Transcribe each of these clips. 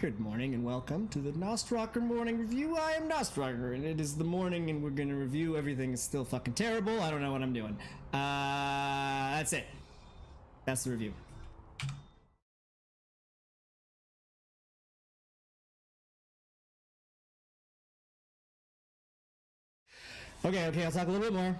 Good morning and welcome to the Nostrocker morning review. I am Nostrocker and it is the morning and we're gonna review everything is still fucking terrible. I don't know what I'm doing. That's it. That's the review. Okay, I'll talk a little bit more.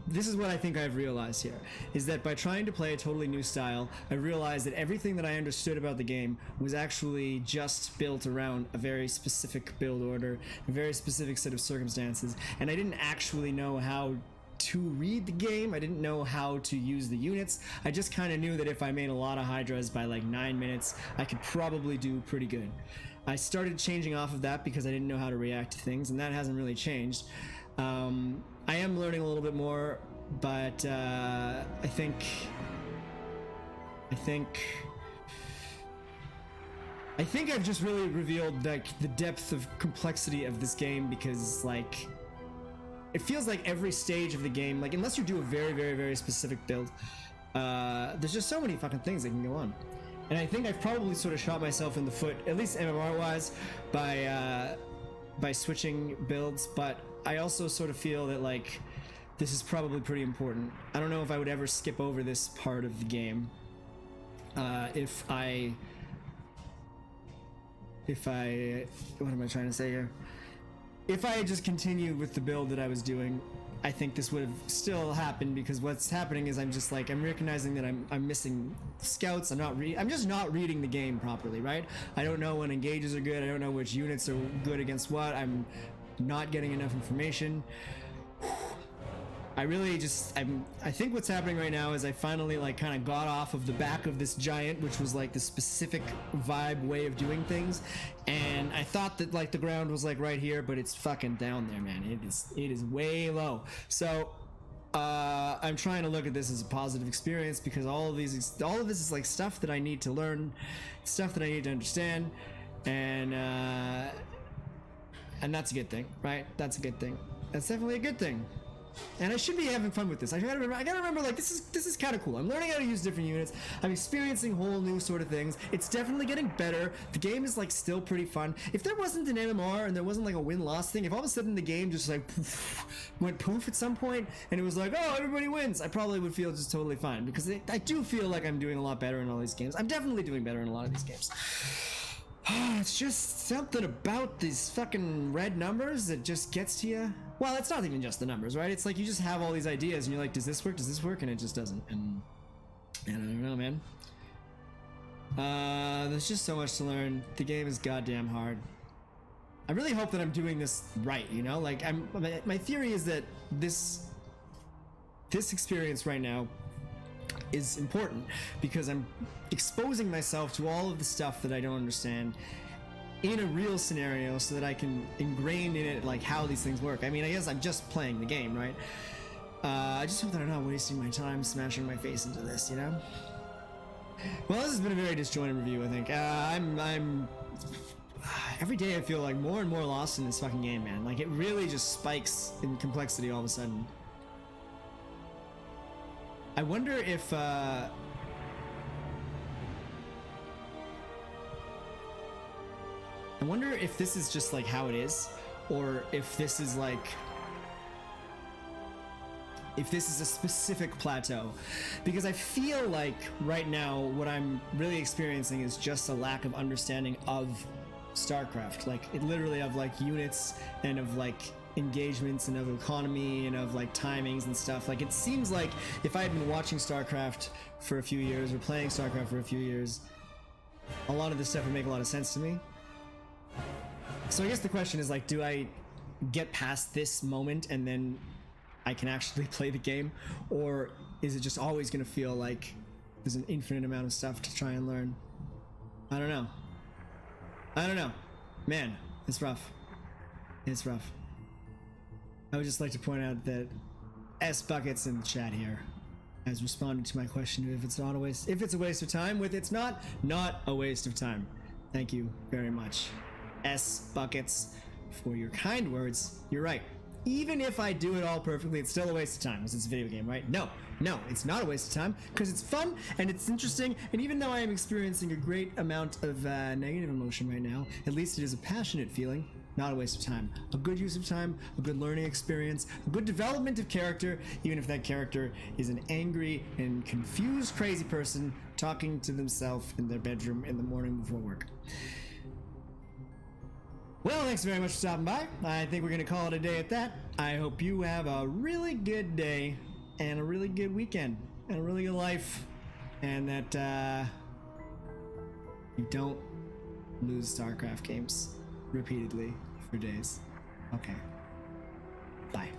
This is what I think I've realized here, is that by trying to play a totally new style, I realized that everything that I understood about the game was actually just built around a very specific build order, a very specific set of circumstances, and I didn't actually know how to read the game. I didn't know how to use the units. I just kind of knew that if I made a lot of Hydras by like 9 minutes, I could probably do pretty good. I started changing off of that because I didn't know how to react to things, and that hasn't really changed. I am learning a little bit more, but I think I've just really revealed like the depth of complexity of this game, because like it feels like every stage of the game, like unless you do a very specific build, there's just so many fucking things that can go on. And I think I've probably sort of shot myself in the foot, at least MMR wise, by switching builds, but I also sort of feel that like this is probably pretty important. I don't know if I would ever skip over this part of the game if I what am I trying to say here? If I had just continued with the build that I was doing, I think this would have still happened, because what's happening is I'm recognizing that I'm missing scouts. I'm just not reading the game properly, right? I don't know when engages are good. I don't know which units are good against what. I'm not getting enough information. I think what's happening right now is I finally like kind of got off of the back of this giant, which was like the specific vibe way of doing things, and I thought that like the ground was like right here, but it's fucking down there, man. It is way low. So I'm trying to look at this as a positive experience, because all of this is like stuff that I need to learn, stuff that I need to understand, and that's a good thing, right? That's a good thing. That's definitely a good thing. And I should be having fun with this. I gotta remember, like, this is kind of cool. I'm learning how to use different units. I'm experiencing whole new sort of things. It's definitely getting better. The game is like still pretty fun. If there wasn't an MMR and there wasn't like a win-loss thing, if all of a sudden the game just like poof, went poof at some point and it was like, oh, everybody wins, I probably would feel just totally fine, because I do feel like I'm doing a lot better in all these games. I'm definitely doing better in a lot of these games. It's just something about these fucking red numbers that just gets to you. Well, it's not even just the numbers, right? It's like you just have all these ideas and you're like, does this work? Does this work? And it just doesn't. And I don't know, man. There's just so much to learn. The game is goddamn hard. I really hope that I'm doing this right, you know? Like, my theory is that this experience right now is important, because I'm exposing myself to all of the stuff that I don't understand in a real scenario, so that I can ingrain in it like how these things work. I mean, I guess I'm just playing the game, right? I just hope that I'm not wasting my time smashing my face into this, you know? Well, this has been a very disjointed review, I think. I'm every day I feel like more and more lost in this fucking game, man. Like, it really just spikes in complexity all of a sudden. I wonder if this is just like how it is, or if this is like, if this is a specific plateau, because I feel like right now what I'm really experiencing is just a lack of understanding of StarCraft, like it literally of like units and of like engagements and of economy and of like timings and stuff. Like, it seems like if I had been watching StarCraft for a few years or playing StarCraft for a few years, a lot of this stuff would make a lot of sense to me. So I guess the question is like, do I get past this moment and then I can actually play the game, or is it just always going to feel like there's an infinite amount of stuff to try and learn? I don't know. Man, it's rough. It's rough. I would just like to point out that S Buckets in the chat here has responded to my question if it's not a waste, if it's a waste of time, with it's not a waste of time. Thank you very much, S Buckets, for your kind words. You're right. even if I do it all perfectly, it's still a waste of time because it's a video game, right? No, it's not a waste of time because it's fun and it's interesting. And even though I am experiencing a great amount of negative emotion right now, at least it is a passionate feeling, not a waste of time. A good use of time, a good learning experience, a good development of character, even if that character is an angry and confused crazy person talking to themselves in their bedroom in the morning before work. Well, thanks very much for stopping by. I think we're going to call it a day at that. I hope you have a really good day and a really good weekend and a really good life, and that you don't lose StarCraft games repeatedly for days. Okay. Bye.